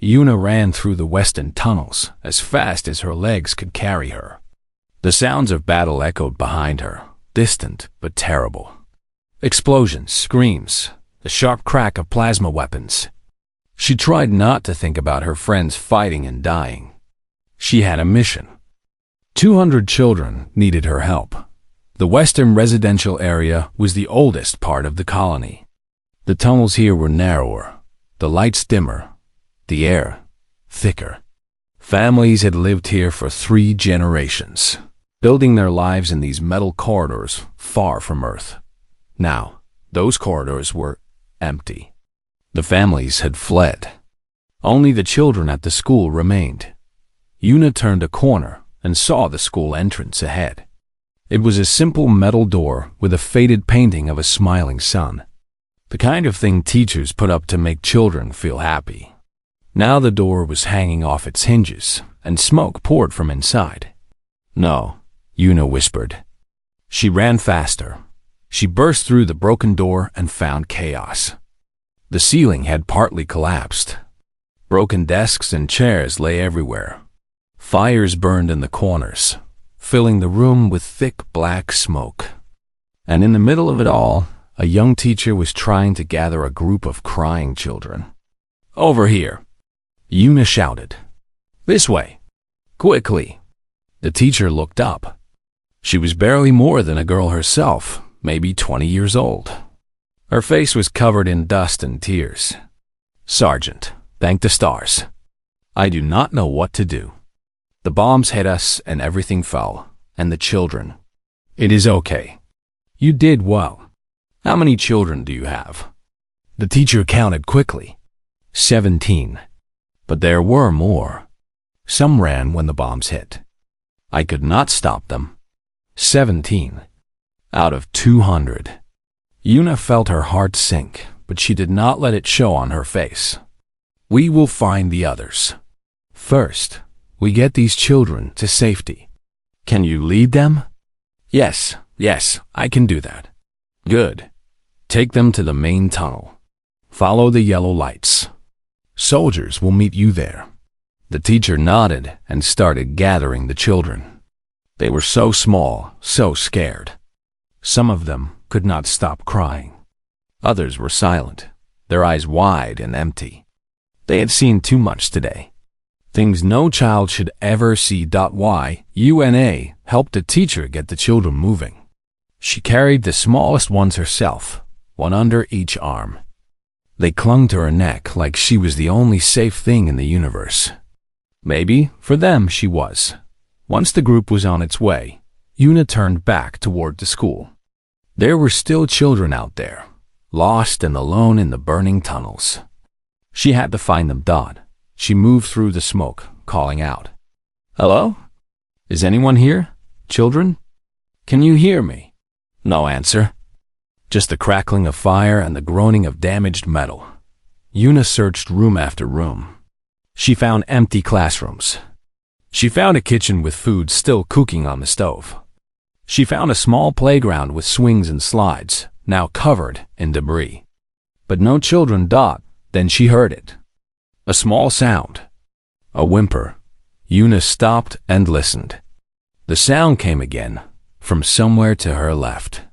Yuna ran through the western tunnels as fast as her legs could carry her. The sounds of battle echoed behind her, distant but terrible. Explosions, screams, the sharp crack of plasma weapons. She tried not to think about her friends fighting and dying. She had a mission. 200 children needed her help. The western residential area was the oldest part of the colony. The tunnels here were narrower, the lights dimmer, the air thicker. Families had lived here for 3 generations, building their lives in these metal corridors far from Earth. Now, those corridors were empty. The families had fled. Only the children at the school remained. Yuna turned a corner and saw the school entrance ahead. It was a simple metal door with a faded painting of a smiling sun. The kind of thing teachers put up to make children feel happy. Now the door was hanging off its hinges, and smoke poured from inside. "No," Yuna whispered. She ran faster. She burst through the broken door and found chaos. The ceiling had partly collapsed. Broken desks and chairs lay everywhere. Fires burned in the corners, filling the room with thick black smoke. And in the middle of it all, a young teacher was trying to gather a group of crying children. "Over here," Yuna shouted. "This way. Quickly." The teacher looked up. She was barely more than a girl herself, maybe 20 years old. Her face was covered in dust and tears. "Sergeant, thank the stars. I do not know what to do. The bombs hit us and everything fell, and the children. It is okay. You did well. How many children do you have?" The teacher counted quickly. 17. But there were more. Some ran when the bombs hit. I could not stop them. 17. Out of 200. Yuna felt her heart sink, but she did not let it show on her face. "We will find the others. First, we get these children to safety. Can you lead them?" Yes, I can do that." "Good. Take them to the main tunnel. Follow the yellow lights. Soldiers will meet you there." The teacher nodded and started gathering the children. They were so small, so scared. Some of them could not stop crying. Others were silent, their eyes wide and empty. They had seen too much today. Things no child should ever see. Yuna helped the teacher get the children moving. She carried the smallest ones herself, one under each arm. They clung to her neck like she was the only safe thing in the universe. Maybe, for them, she was. Once the group was on its way, Yuna turned back toward the school. There were still children out there, lost and alone in the burning tunnels. She had to find them. She moved through the smoke, calling out, "Hello? Is anyone here? Children? Can you hear me?" No answer. Just the crackling of fire and the groaning of damaged metal. Yuna searched room after room. She found empty classrooms. She found a kitchen with food still cooking on the stove. She found a small playground with swings and slides, now covered in debris. But no children. Then she heard it. A small sound. A whimper. Yuna stopped and listened. The sound came again, from somewhere to her left.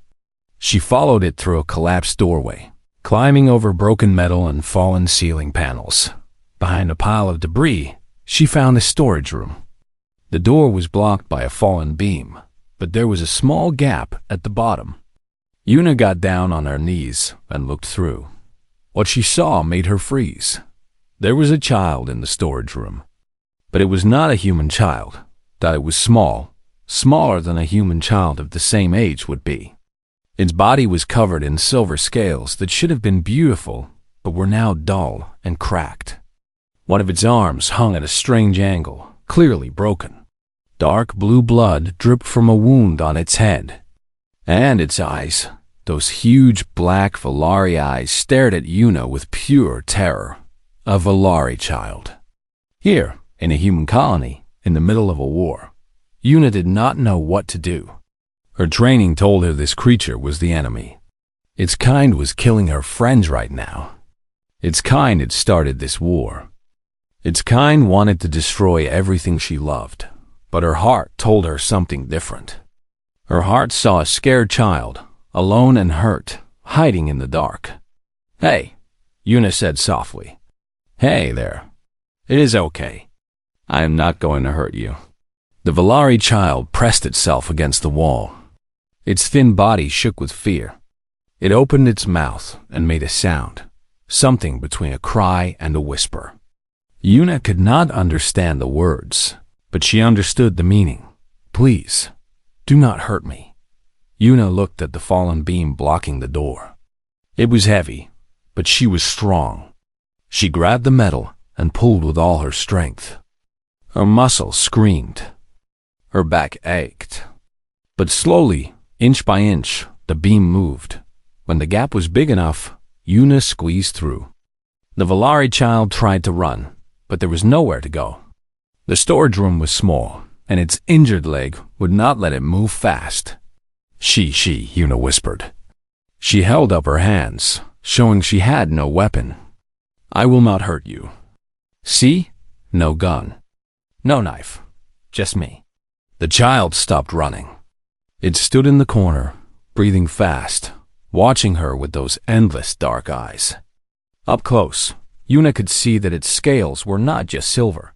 She followed it through a collapsed doorway, climbing over broken metal and fallen ceiling panels. Behind a pile of debris, she found a storage room. The door was blocked by a fallen beam, but there was a small gap at the bottom. Yuna got down on her knees and looked through. What she saw made her freeze. There was a child in the storage room, but it was not a human child. It was small, smaller than a human child of the same age would be. Its body was covered in silver scales that should have been beautiful, but were now dull and cracked. One of its arms hung at a strange angle, clearly broken. Dark blue blood dripped from a wound on its head. And its eyes, those huge black Valari eyes, stared at Yuna with pure terror. A Valari child. Here, in a human colony, in the middle of a war, Yuna did not know what to do. Her training told her this creature was the enemy. Its kind was killing her friends right now. Its kind had started this war. Its kind wanted to destroy everything she loved, but her heart told her something different. Her heart saw a scared child, alone and hurt, hiding in the dark. "Hey," Yuna said softly. "Hey there. It is okay. I am not going to hurt you." The Valari child pressed itself against the wall. Its thin body shook with fear. It opened its mouth and made a sound, something between a cry and a whisper. Yuna could not understand the words, but she understood the meaning. "Please, do not hurt me." Yuna looked at the fallen beam blocking the door. It was heavy, but she was strong. She grabbed the metal and pulled with all her strength. Her muscles screamed. Her back ached. But slowly, inch by inch, the beam moved. When the gap was big enough, Yuna squeezed through. The Valari child tried to run, but there was nowhere to go. The storage room was small, and its injured leg would not let it move fast. She, Yuna whispered. She held up her hands, showing she had no weapon. "I will not hurt you. See? No gun. No knife. Just me." The child stopped running. It stood in the corner, breathing fast, watching her with those endless dark eyes. Up close, Yuna could see that its scales were not just silver.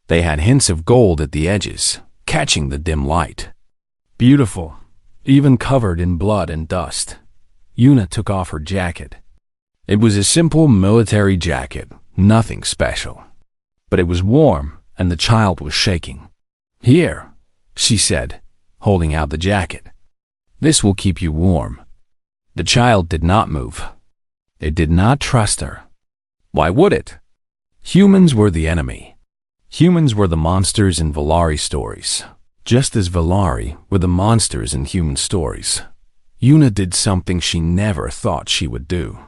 They had hints of gold at the edges, catching the dim light. Beautiful, even covered in blood and dust. Yuna took off her jacket. It was a simple military jacket, nothing special. But it was warm, and the child was shaking. "Here," she said, holding out the jacket. "This will keep you warm." The child did not move. It did not trust her. Why would it? Humans were the enemy. Humans were the monsters in Valari stories, just as Valari were the monsters in human stories. Yuna did something she never thought she would do.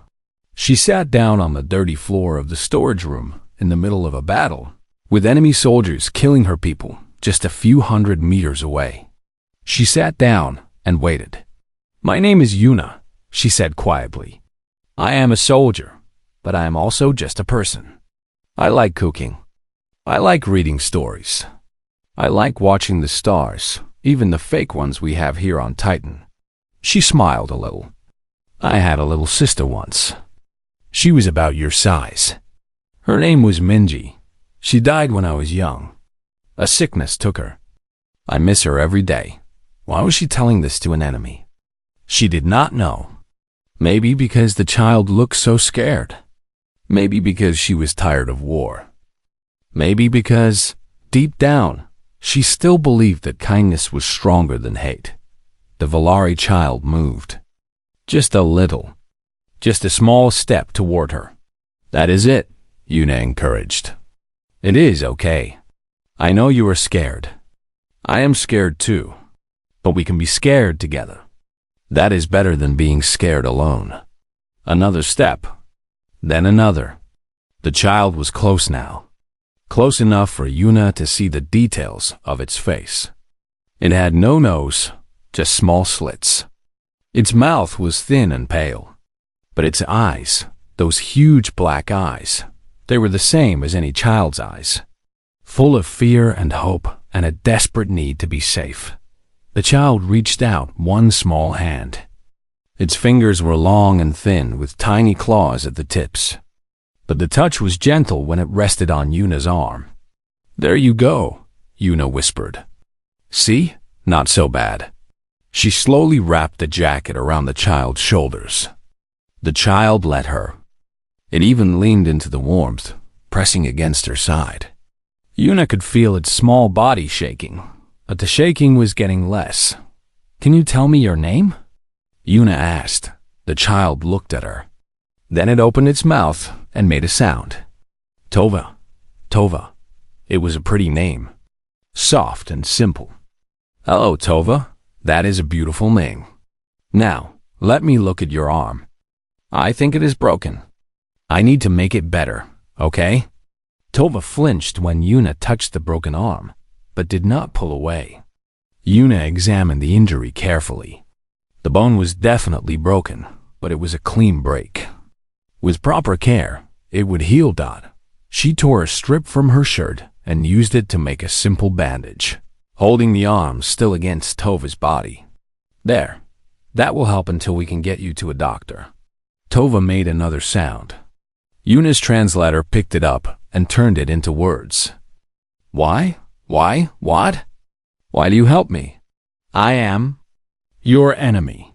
She sat down on the dirty floor of the storage room in the middle of a battle, with enemy soldiers killing her people just a few hundred meters away. She sat down and waited. "My name is Yuna," she said quietly. "I am a soldier, but I am also just a person. I like cooking. I like reading stories. I like watching the stars, even the fake ones we have here on Titan." She smiled a little. "I had a little sister once. She was about your size. Her name was Minji. She died when I was young. A sickness took her. I miss her every day." Why was she telling this to an enemy? She did not know. Maybe because the child looked so scared. Maybe because she was tired of war. Maybe because, deep down, she still believed that kindness was stronger than hate. The Valari child moved. Just a little. Just a small step toward her. "That is it," Yuna encouraged. "It is okay. I know you are scared. I am scared too. But we can be scared together. That is better than being scared alone." Another step. Then another. The child was close now. Close enough for Yuna to see the details of its face. It had no nose, just small slits. Its mouth was thin and pale. But its eyes, those huge black eyes, they were the same as any child's eyes. Full of fear and hope and a desperate need to be safe. The child reached out one small hand. Its fingers were long and thin with tiny claws at the tips. But the touch was gentle when it rested on Yuna's arm. "There you go," Yuna whispered. "See? Not so bad." She slowly wrapped the jacket around the child's shoulders. The child let her. It even leaned into the warmth, pressing against her side. Yuna could feel its small body shaking, but the shaking was getting less. "Can you tell me your name?" Yuna asked. The child looked at her. Then it opened its mouth and made a sound. "Tova. Tova." It was a pretty name. Soft and simple. "Hello, Tova. That is a beautiful name. Now, let me look at your arm. I think it is broken. I need to make it better, okay?" Tova flinched when Yuna touched the broken arm, but did not pull away. Yuna examined the injury carefully. The bone was definitely broken, but it was a clean break. With proper care, it would heal. She tore a strip from her shirt and used it to make a simple bandage, holding the arm still against Tova's body. There, that will help until we can get you to a doctor. Tova made another sound. Yuna's translator picked it up and turned it into words. Why? Why? What? Why do you help me? I am your enemy.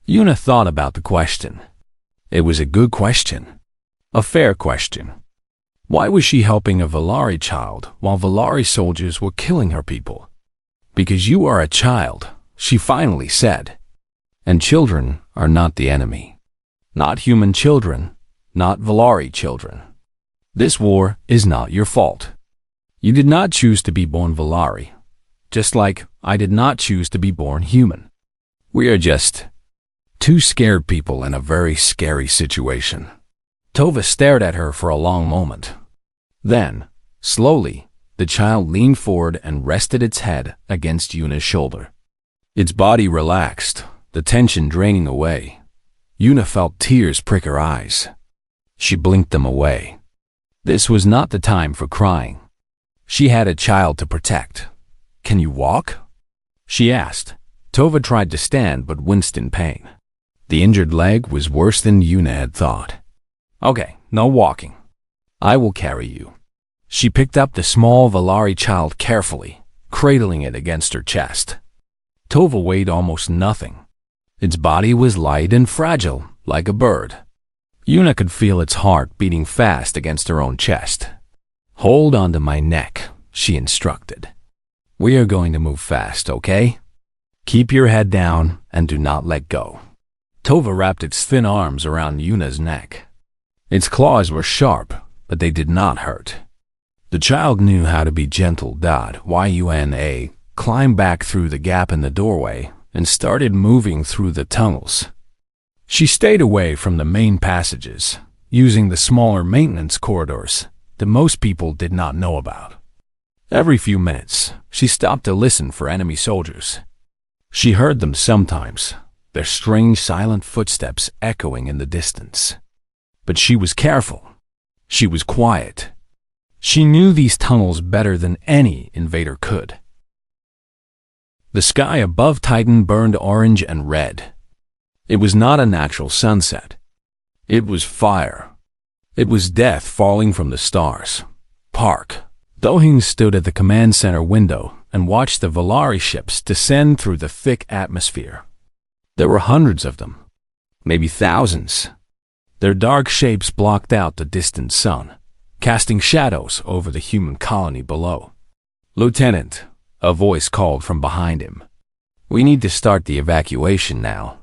Yuna thought about the question. It was a good question. A fair question. Why was she helping a Valari child while Valari soldiers were killing her people? Because you are a child, she finally said. And children are not the enemy. Not human children, not Valari children. This war is not your fault. You did not choose to be born Valari, just like I did not choose to be born human. We are just two scared people in a very scary situation. Tova stared at her for a long moment. Then, slowly, the child leaned forward and rested its head against Yuna's shoulder. Its body relaxed, the tension draining away. Yuna felt tears prick her eyes. She blinked them away. This was not the time for crying. She had a child to protect. Can you walk? She asked. Tova tried to stand but winced in pain. The injured leg was worse than Yuna had thought. Okay, no walking. I will carry you. She picked up the small Valari child carefully, cradling it against her chest. Tova weighed almost nothing. Its body was light and fragile, like a bird. Yuna could feel its heart beating fast against her own chest. Hold onto my neck, she instructed. We are going to move fast, okay? Keep your head down and do not let go. Tova wrapped its thin arms around Yuna's neck. Its claws were sharp, but they did not hurt. The child knew how to be gentle. Yuna climbed back through the gap in the doorway and started moving through the tunnels. She stayed away from the main passages, using the smaller maintenance corridors that most people did not know about. Every few minutes, she stopped to listen for enemy soldiers. She heard them sometimes, their strange silent footsteps echoing in the distance. But she was careful. She was quiet. She knew these tunnels better than any invader could. The sky above Titan burned orange and red. It was not a natural sunset. It was fire. It was death falling from the stars. Park. Do-hyun stood at the command center window and watched the Valari ships descend through the thick atmosphere. There were hundreds of them, maybe thousands. Their dark shapes blocked out the distant sun, casting shadows over the human colony below. Lieutenant, a voice called from behind him. We need to start the evacuation now.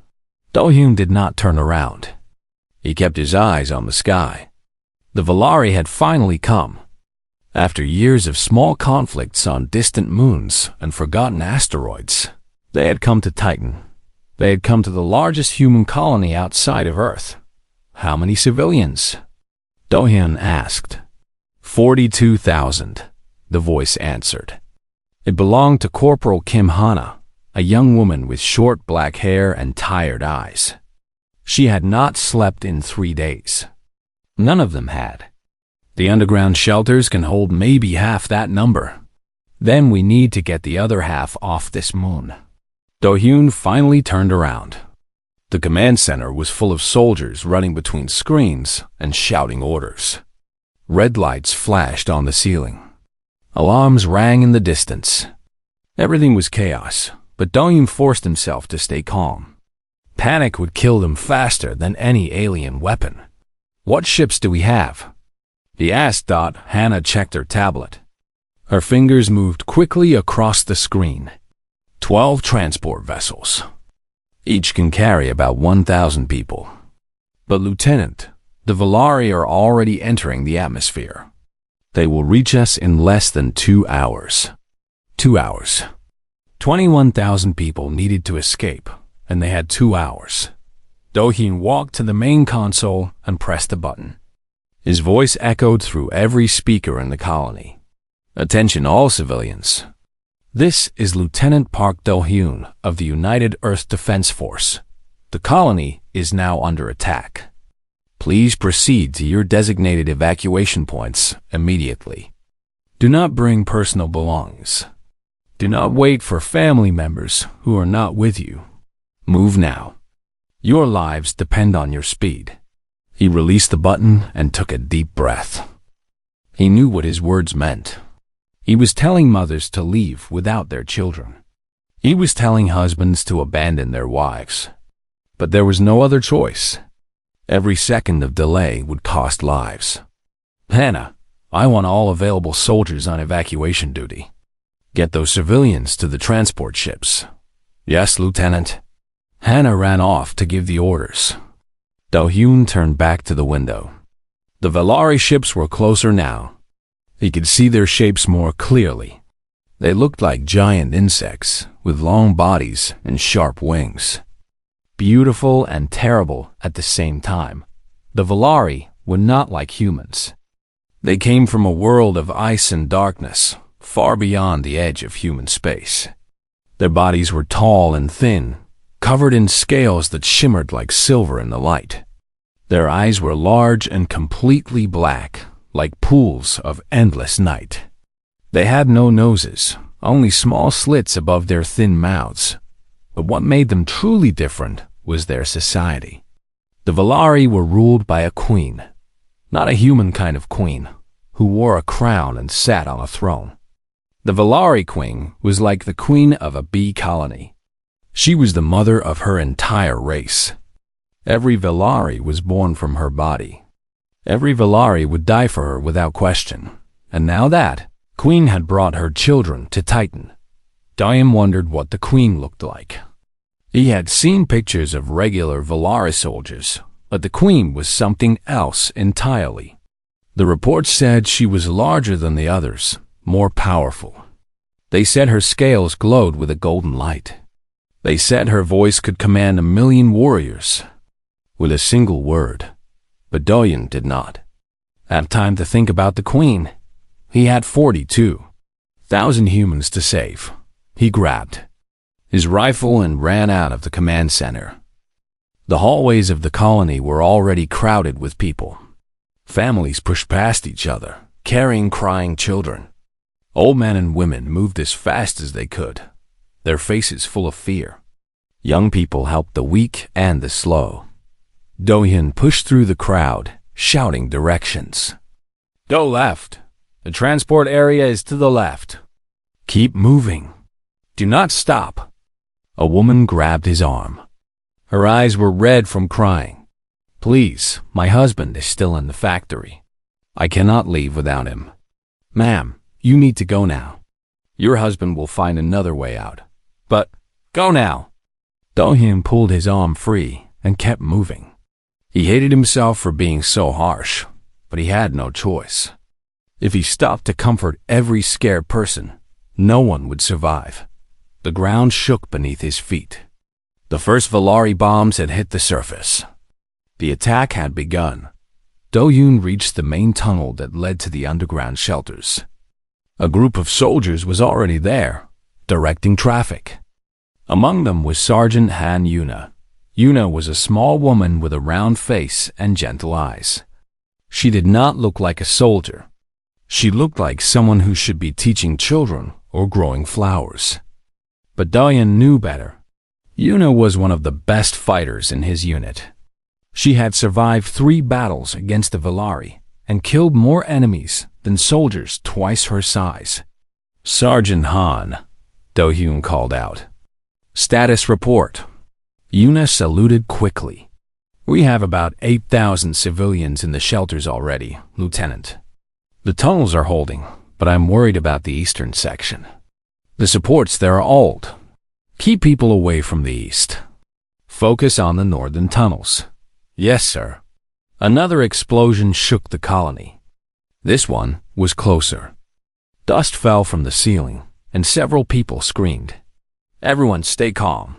Do-hyun did not turn around. He kept his eyes on the sky. The Valari had finally come. After years of small conflicts on distant moons and forgotten asteroids, they had come to Titan. They had come to the largest human colony outside of Earth. How many civilians? Do-hyun asked. 42,000, the voice answered. It belonged to Corporal Kim Hana, a young woman with short black hair and tired eyes. She had not slept in 3 days. None of them had. The underground shelters can hold maybe half that number. Then we need to get the other half off this moon. Do-hyun finally turned around. The command center was full of soldiers running between screens and shouting orders. Red lights flashed on the ceiling. Alarms rang in the distance. Everything was chaos, but Do-hyun forced himself to stay calm. Panic would kill them faster than any alien weapon. What ships do we have? He asked. Hannah checked her tablet. Her fingers moved quickly across the screen. 12 transport vessels. Each can carry about 1,000 people. But Lieutenant, the Valari are already entering the atmosphere. They will reach us in less than 2 hours. 2 hours. 21,000 people needed to escape, and they had 2 hours. Do-hyun walked to the main console and pressed a button. His voice echoed through every speaker in the colony. Attention all civilians. This is Lieutenant Park Do-hyun of the United Earth Defense Force. The colony is now under attack. Please proceed to your designated evacuation points immediately. Do not bring personal belongings. Do not wait for family members who are not with you. Move now. Your lives depend on your speed." He released the button and took a deep breath. He knew what his words meant. He was telling mothers to leave without their children. He was telling husbands to abandon their wives. But there was no other choice. Every second of delay would cost lives. "Hannah, I want all available soldiers on evacuation duty. Get those civilians to the transport ships." "Yes, Lieutenant." Hannah ran off to give the orders. Do-hyun turned back to the window. The Valari ships were closer now. He could see their shapes more clearly. They looked like giant insects with long bodies and sharp wings. Beautiful and terrible at the same time. The Valari were not like humans. They came from a world of ice and darkness, far beyond the edge of human space. Their bodies were tall and thin, covered in scales that shimmered like silver in the light. Their eyes were large and completely black, like pools of endless night. They had no noses, only small slits above their thin mouths. But what made them truly different was their society. The Valari were ruled by a queen, not a human kind of queen, who wore a crown and sat on a throne. The Valari queen was like the queen of a bee colony. She was the mother of her entire race. Every Valari was born from her body. Every Valari would die for her without question. And now that queen had brought her children to Titan, Do-hyun wondered what the queen looked like. He had seen pictures of regular Valari soldiers, but the queen was something else entirely. The reports said she was larger than the others, more powerful. They said her scales glowed with a golden light. They said her voice could command 1,000,000 warriors with a single word. But Do-hyun did not have time to think about the queen. He had 42,000 humans to save. He grabbed his rifle and ran out of the command center. The hallways of the colony were already crowded with people. Families pushed past each other, carrying crying children. Old men and women moved as fast as they could, their faces full of fear. Young people helped the weak and the slow. Do-hyun pushed through the crowd, shouting directions. "Go left. The transport area is to the left. Keep moving. Do not stop." A woman grabbed his arm. Her eyes were red from crying. "Please, my husband is still in the factory. I cannot leave without him. Ma'am, you need to go now. Your husband will find another way out. But go now." Do-hyun pulled his arm free and kept moving. He hated himself for being so harsh, but he had no choice. If he stopped to comfort every scared person, no one would survive. The ground shook beneath his feet. The first Valari bombs had hit the surface. The attack had begun. Do-hyun reached the main tunnel that led to the underground shelters. A group of soldiers was already there, directing traffic. Among them was Sergeant Han Yuna. Yuna was a small woman with a round face and gentle eyes. She did not look like a soldier. She looked like someone who should be teaching children or growing flowers. But Do-hyun knew better. Yuna was one of the best fighters in his unit. She had survived 3 battles against the Valari and killed more enemies than soldiers twice her size. "Sergeant Han," Do-hyun called out. "Status report." Yuna saluted quickly. "We have about 8,000 civilians in the shelters already, Lieutenant. The tunnels are holding, but I'm worried about the eastern section. The supports there are old. Keep people away from the east. Focus on the northern tunnels." "Yes, sir." Another explosion shook the colony. This one was closer. Dust fell from the ceiling, and several people screamed. "Everyone stay calm,"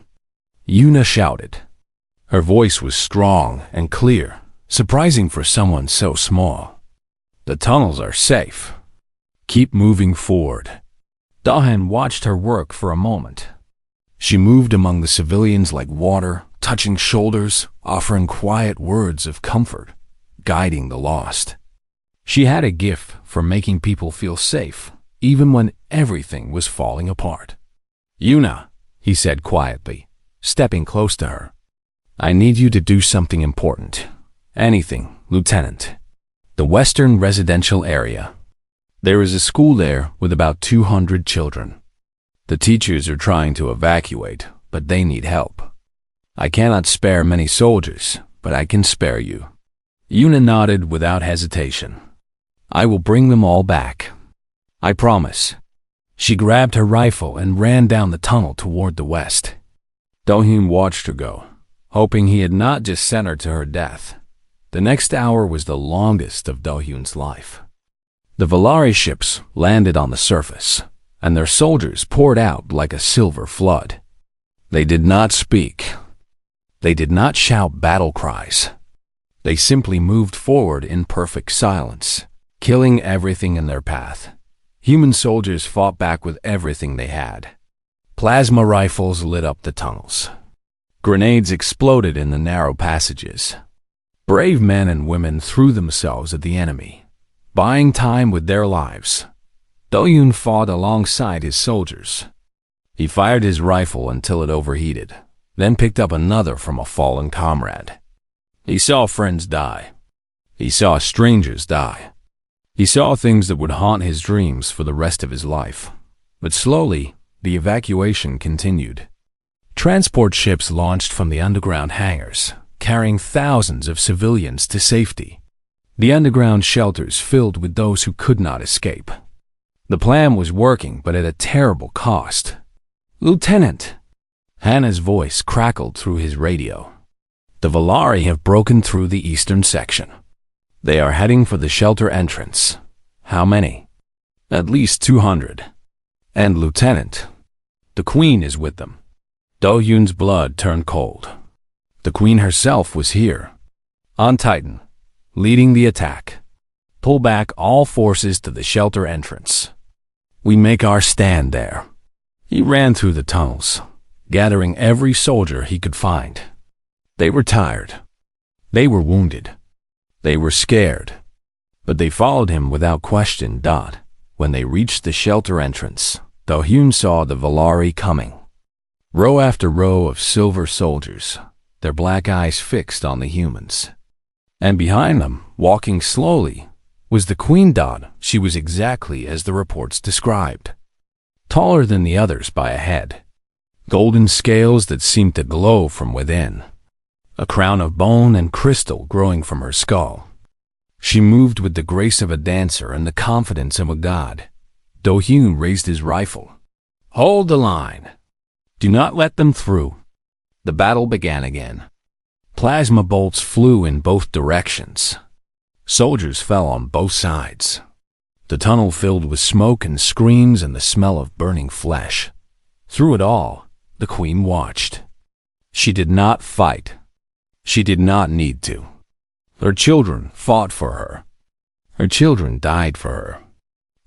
Yuna shouted. Her voice was strong and clear, surprising for someone so small. "The tunnels are safe. Keep moving forward." Do-hyun watched her work for a moment. She moved among the civilians like water, touching shoulders, offering quiet words of comfort. guiding the lost. She had a gift for making people feel safe, even when everything was falling apart. "Yuna," he said quietly, stepping close to her. "I need you to do something important. Anything, Lieutenant." The Western Residential Area. There is a school there with about 200 children. The teachers are trying to evacuate, but they need help. I cannot spare many soldiers, but I can spare you. Yuna nodded without hesitation. "I will bring them all back. I promise." She grabbed her rifle and ran down the tunnel toward the west. Do-hyun watched her go, hoping he had not just sent her to her death. The next hour was the longest of Do-hyun's life. The Valari ships landed on the surface, and their soldiers poured out like a silver flood. They did not speak. They did not shout battle cries. They simply moved forward in perfect silence, killing everything in their path. Human soldiers fought back with everything they had. Plasma rifles lit up the tunnels. Grenades exploded in the narrow passages. Brave men and women threw themselves at the enemy, buying time with their lives. Do-hyun fought alongside his soldiers. He fired his rifle until it overheated, then picked up another from a fallen comrade. He saw friends die. He saw strangers die. He saw things that would haunt his dreams for the rest of his life. But slowly, the evacuation continued. Transport ships launched from the underground hangars, carrying thousands of civilians to safety. The underground shelters filled with those who could not escape. The plan was working, but at a terrible cost. "Lieutenant!" Hannah's voice crackled through his radio. "The Valari have broken through the eastern section. They are heading for the shelter entrance." "How many?" "At least 200. And Lieutenant, the Queen is with them." Do-hyun's blood turned cold. The Queen herself was here, on Titan, leading the attack. "Pull back all forces to the shelter entrance. We make our stand there." He ran through the tunnels, gathering every soldier he could find. They were tired. They were wounded. They were scared. But they followed him without question. When they reached the shelter entrance, Do-hyun saw the Valari coming. Row after row of silver soldiers, their black eyes fixed on the humans. And behind them, walking slowly, was the Queen. She was exactly as the reports described. Taller than the others by a head. Golden scales that seemed to glow from within. A crown of bone and crystal growing from her skull. She moved with the grace of a dancer and the confidence of a god. Do-hyun raised his rifle. "Hold the line. Do not let them through." The battle began again. Plasma bolts flew in both directions. Soldiers fell on both sides. The tunnel filled with smoke and screams and the smell of burning flesh. Through it all, the Queen watched. She did not fight. She did not need to. Her children fought for her. Her children died for her.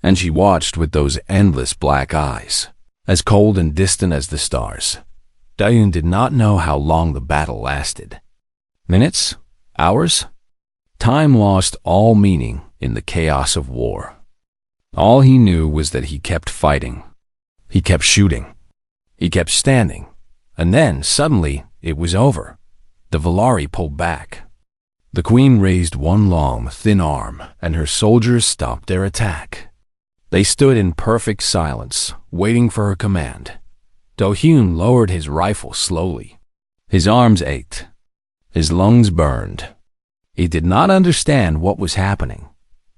And she watched with those endless black eyes, as cold and distant as the stars. Do-hyun did not know how long the battle lasted. Minutes? Hours? Time lost all meaning in the chaos of war. All he knew was that he kept fighting. He kept shooting. He kept standing. And then, suddenly, it was over. The Valari pulled back. The Queen raised one long, thin arm, and her soldiers stopped their attack. They stood in perfect silence, waiting for her command. Do-hyun lowered his rifle slowly. His arms ached. His lungs burned. He did not understand what was happening.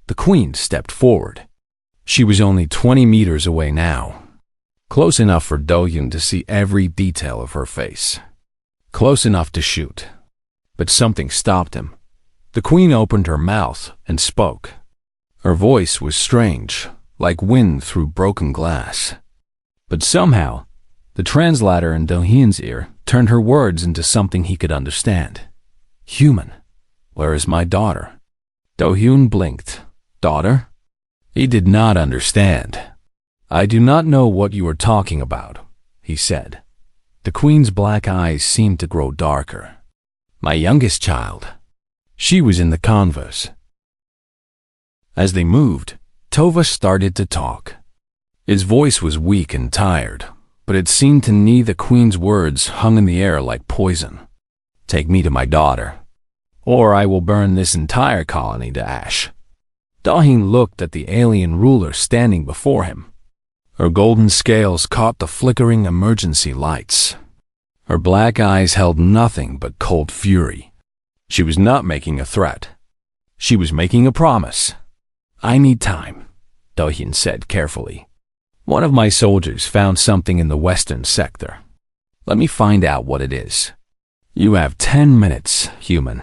The Queen stepped forward. She was only 20 meters away now. Close enough for Do-hyun to see every detail of her face. Close enough to shoot. But something stopped him. The Queen opened her mouth and spoke. Her voice was strange, like wind through broken glass. But somehow, the translator in Do-hyun's ear turned her words into something he could understand. "Human, where is my daughter?" Do-hyun blinked. "Daughter?" He did not understand. "I do not know what you are talking about," he said. The Queen's black eyes seemed to grow darker. "My youngest child. She was in the converse. As they moved, Tova started to talk. His voice was weak and tired, but it seemed to me the Queen's words hung in the air like poison. Take me to my daughter, or I will burn this entire colony to ash. Dahin looked at the alien ruler standing before him. Her golden scales caught the flickering emergency lights. Her black eyes held nothing but cold fury. She was not making a threat. She was making a promise. I need time, Dahin said carefully. One of my soldiers found something in the western sector. Let me find out what it is. You have 10 minutes, human.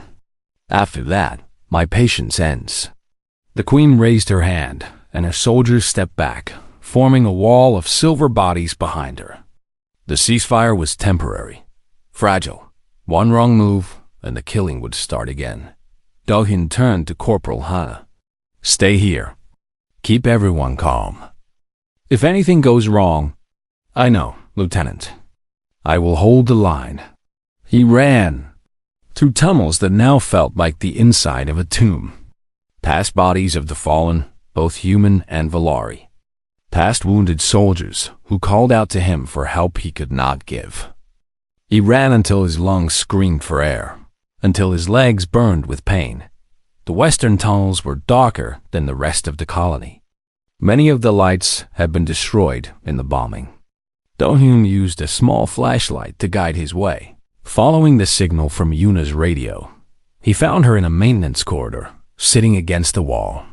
After that, my patience ends. The Queen raised her hand, and her soldiers stepped back, forming a wall of silver bodies behind her. The ceasefire was temporary, fragile. One wrong move, and the killing would start again. Dahin turned to Corporal Hana. Stay here. Keep everyone calm. If anything goes wrong, I know, Lieutenant. I will hold the line. He ran through tunnels that now felt like the inside of a tomb. Past bodies of the fallen, both human and Valari. Past wounded soldiers who called out to him for help he could not give. He ran until his lungs screamed for air, until his legs burned with pain. The western tunnels were darker than the rest of the colony. Many of the lights had been destroyed in the bombing. Dahin used a small flashlight to guide his way. Following the signal from Yuna's radio, he found her in a maintenance corridor, sitting against the wall.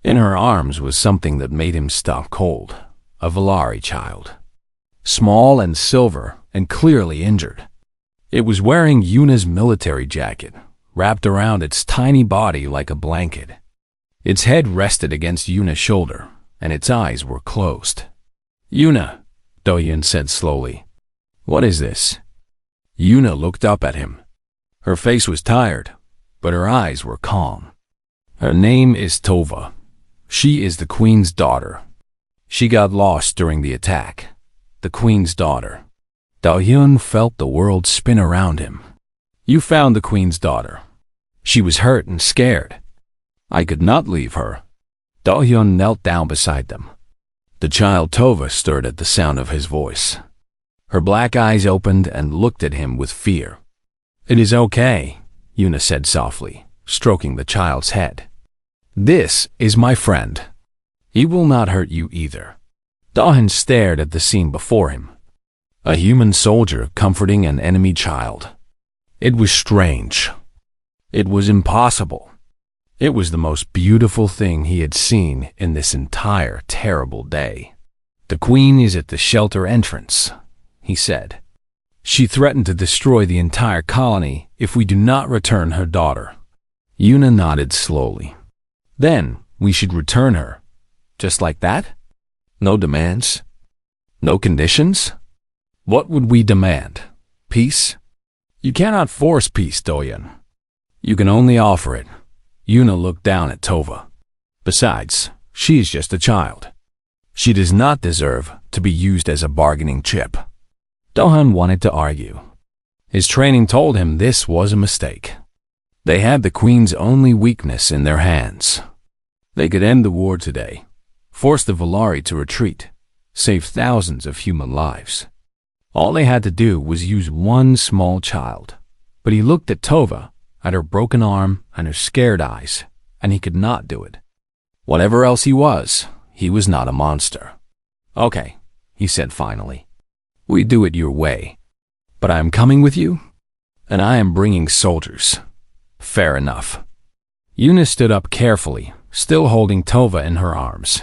In her arms was something that made him stop cold, a Valari child. Small and silver and clearly injured. It was wearing Yuna's military jacket, wrapped around its tiny body like a blanket. Its head rested against Yuna's shoulder, and its eyes were closed. Yuna, Dahin said slowly. What is this? Yuna looked up at him. Her face was tired, but her eyes were calm. Her name is Tova. She is the Queen's daughter. She got lost during the attack. The Queen's daughter. Dahin felt the world spin around him. You found the Queen's daughter. She was hurt and scared. I could not leave her. Dahin knelt down beside them. The child Tova stirred at the sound of his voice. Her black eyes opened and looked at him with fear. It is okay, Yuna said softly, stroking the child's head. This is my friend. He will not hurt you either. Dahin stared at the scene before him. A human soldier comforting an enemy child. It was strange. It was impossible. It was the most beautiful thing he had seen in this entire terrible day. The Queen is at the shelter entrance, he said. She threatened to destroy the entire colony if we do not return her daughter. Yuna nodded slowly. Then we should return her. Just like that? No demands? No conditions? What would we demand? Peace? You cannot force peace, Dahin. You can only offer it. Yuna looked down at Tova. Besides, she is just a child. She does not deserve to be used as a bargaining chip. Dahin wanted to argue. His training told him this was a mistake. They had the Queen's only weakness in their hands. They could end the war today, force the Valari to retreat, save thousands of human lives. All they had to do was use one small child. But he looked at Tova, at her broken arm and her scared eyes, and he could not do it. Whatever else he was not a monster. Okay, he said finally. We do it your way. But I am coming with you, and I am bringing soldiers. Fair enough. Yuna stood up carefully, still holding Tova in her arms.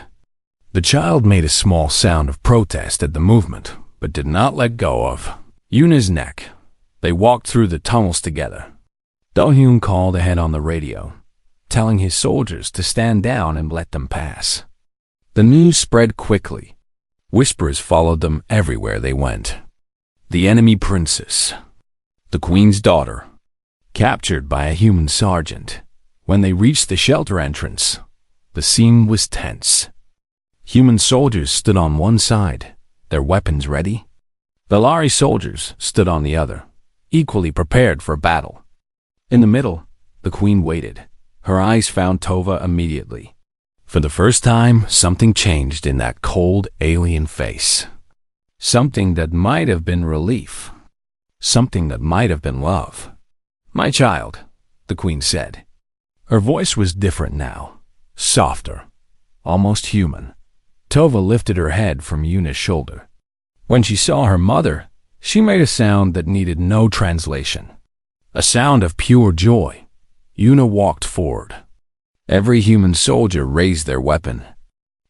The child made a small sound of protest at the movement, but did not let go of Yuna's neck. They walked through the tunnels together. Dahin called ahead on the radio, telling his soldiers to stand down and let them pass. The news spread quickly. Whispers followed them everywhere they went. The enemy princess, the Queen's daughter, captured by a human sergeant. When they reached the shelter entrance, the scene was tense. Human soldiers stood on one side, their weapons ready. Valari soldiers stood on the other, equally prepared for battle. In the middle, The queen waited. Her eyes found Tova immediately. For the first time, something changed in that cold alien face. Something that might have been relief. Something that might have been love. "My child," the queen said. Her voice was different now, softer, almost human. Tova lifted her head from Yuna's shoulder. When she saw her mother, she made a sound that needed no translation. A sound of pure joy. Yuna walked forward. Every human soldier raised their weapon.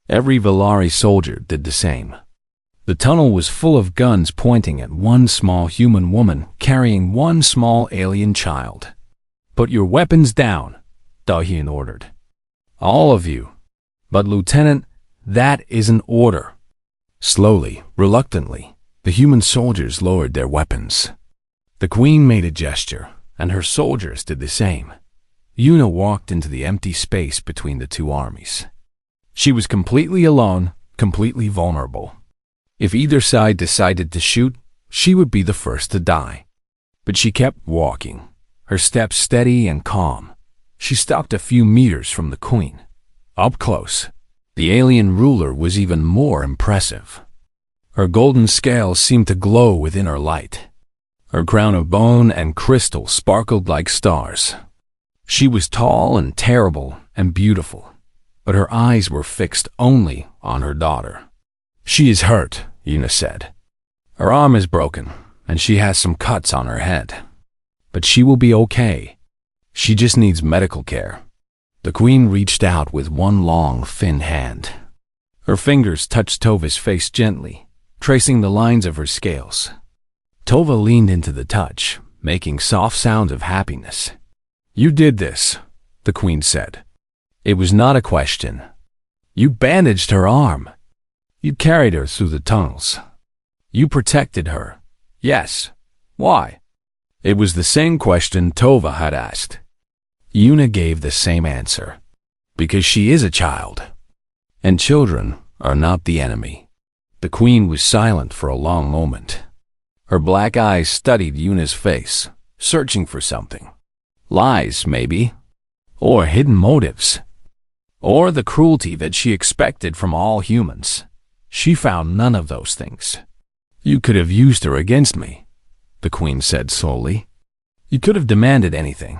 Every Valari soldier did the same. The tunnel was full of guns pointing at one small human woman carrying one small alien child. "Put your weapons down," Dahyun ordered. "All of you." "But Lieutenant, that is an order." Slowly, reluctantly, the human soldiers lowered their weapons. The queen made a gesture, and her soldiers did the same. Yuna walked into the empty space between the two armies. She was completely alone, completely vulnerable. If either side decided to shoot, she would be the first to die. But she kept walking, her steps steady and calm. She stopped a few meters from the queen. Up close, the alien ruler was even more impressive. Her golden scales seemed to glow within her light. Her crown of bone and crystal sparkled like stars. She was tall and terrible and beautiful, but her eyes were fixed only on her daughter. "She is hurt," Yuna said. "Her arm is broken, and she has some cuts on her head. But she will be okay. She just needs medical care." The queen reached out with one long, thin hand. Her fingers touched Tova's face gently, tracing the lines of her scales. Tova leaned into the touch, making soft sounds of happiness. "You did this," the queen said. It was not a question. "You bandaged her arm. You carried her through the tunnels. You protected her." "Yes. Why?" It was the same question Tova had asked. Yuna gave the same answer. "Because she is a child. And children are not the enemy." The queen was silent for a long moment. Her black eyes studied Yuna's face, searching for something. Lies, maybe. Or hidden motives. Or the cruelty that she expected from all humans. She found none of those things. "You could have used her against me," the queen said slowly. "You could have demanded anything.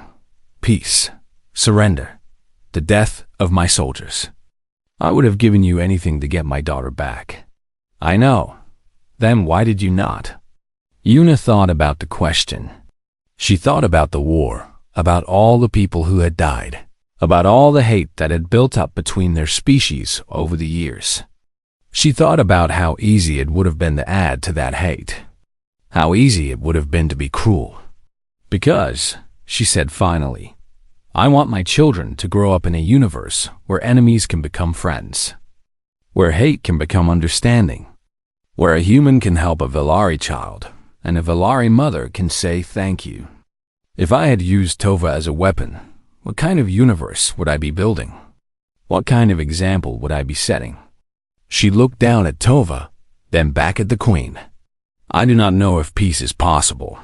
Peace, surrender, the death of my soldiers. I would have given you anything to get my daughter back." "I know. Then why did you not?" Yuna thought about the question. She thought about the war, about all the people who had died, about all the hate that had built up between their species over the years. She thought about how easy it would have been to add to that hate, how easy it would have been to be cruel. "Because," she said finally, "I want my children to grow up in a universe where enemies can become friends, where hate can become understanding, where a human can help a Valari child, and a Valari mother can say thank you." If I had used Tova as a weapon, what kind of universe would I be building? What kind of example would I be setting? She looked down at Tova, then back at the queen. "I do not know if peace is possible.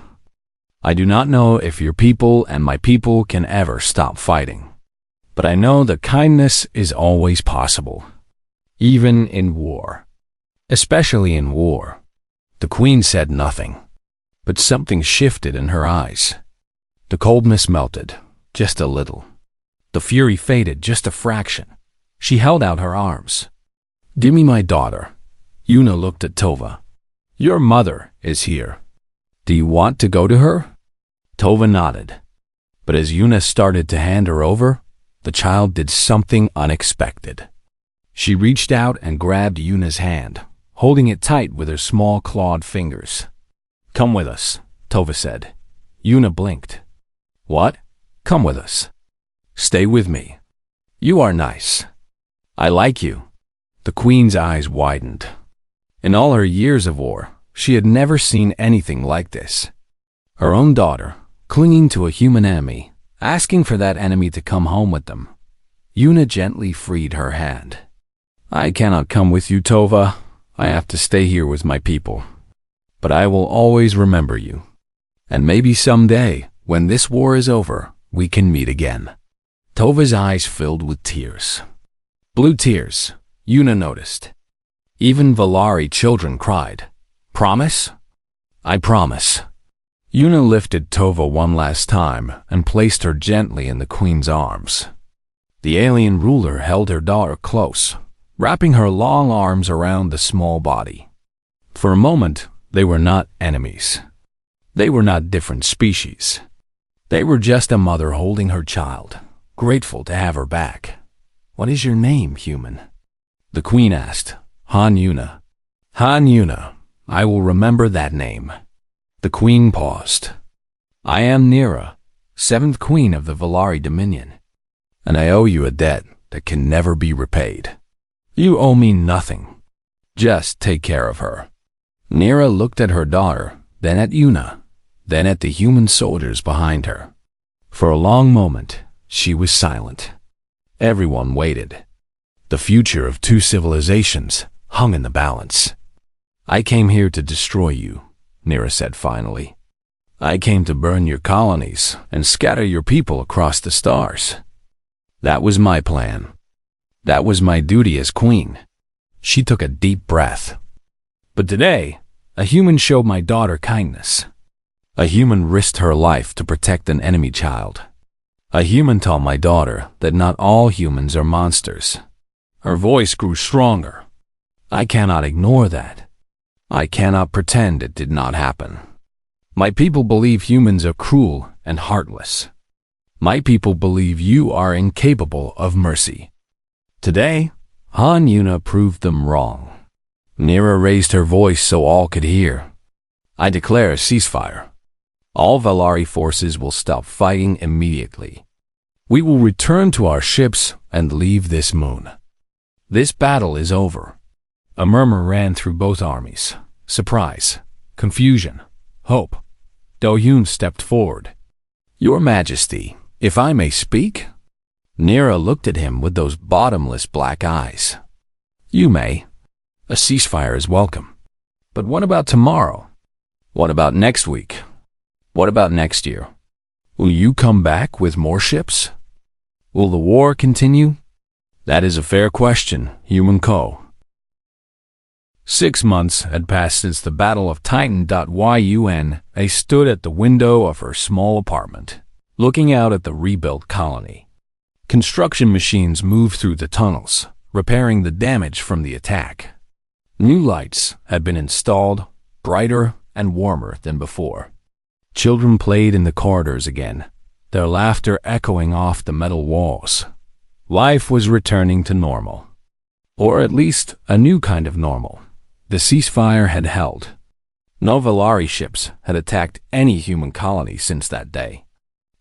I do not know if your people and my people can ever stop fighting. But I know that kindness is always possible, even in war. Especially in war." The queen said nothing, but something shifted in her eyes. The coldness melted, just a little. The fury faded just a fraction. She held out her arms. "Give me my daughter." Yuna looked at Tova. "Your mother is here. Do you want to go to her?" Tova nodded. But as Yuna started to hand her over, the child did something unexpected. She reached out and grabbed Yuna's hand, holding it tight with her small clawed fingers. "Come with us," Tova said. Yuna blinked. "What? Come with us. Stay with me. You are nice. I like you." The queen's eyes widened. In all her years of war, she had never seen anything like this. Her own daughter, clinging to a human enemy, asking for that enemy to come home with them. Yuna gently freed her hand. "I cannot come with you, Tova. I have to stay here with my people. But I will always remember you. And maybe someday, when this war is over, we can meet again." Tova's eyes filled with tears. Blue tears, Yuna noticed. Even Valari children cried. "Promise?" "I promise." Yuna lifted Tova one last time and placed her gently in the queen's arms. The alien ruler held her daughter close, wrapping her long arms around the small body. For a moment, they were not enemies. They were not different species. They were just a mother holding her child, grateful to have her back. "What is your name, human?" the queen asked. "Han Yuna." "Han Yuna, I will remember that name." The queen paused. "I am Nira, 7th queen of the Valari Dominion, and I owe you a debt that can never be repaid. You owe me nothing. Just take care of her." Nira looked at her daughter, then at Yuna, then at the human soldiers behind her. For a long moment, she was silent. Everyone waited. The future of two civilizations hung in the balance. "I came here to destroy you," Nira said finally. "I came to burn your colonies and scatter your people across the stars. That was my plan. That was my duty as queen." She took a deep breath. "But today, a human showed my daughter kindness. A human risked her life to protect an enemy child. A human taught my daughter that not all humans are monsters." Her voice grew stronger. "I cannot ignore that. I cannot pretend it did not happen. My people believe humans are cruel and heartless. My people believe you are incapable of mercy. Today, Han Yuna proved them wrong." Nira raised her voice so all could hear. "I declare a ceasefire. All Valari forces will stop fighting immediately. We will return to our ships and leave this moon. This battle is over." A murmur ran through both armies. Surprise, confusion, hope. Do-Hyun stepped forward. "Your Majesty, if I may speak?" Nira looked at him with those bottomless black eyes. "You may. A ceasefire is welcome. But what about tomorrow? What about next week? What about next year? Will you come back with more ships? Will the war continue?" "That is a fair question, Human Co." 6 months had passed since the Battle of Titan. Yuna stood at the window of her small apartment, looking out at the rebuilt colony. Construction machines moved through the tunnels, repairing the damage from the attack. New lights had been installed, brighter and warmer than before. Children played in the corridors again, their laughter echoing off the metal walls. Life was returning to normal. Or at least a new kind of normal. The ceasefire had held. No Valari ships had attacked any human colony since that day.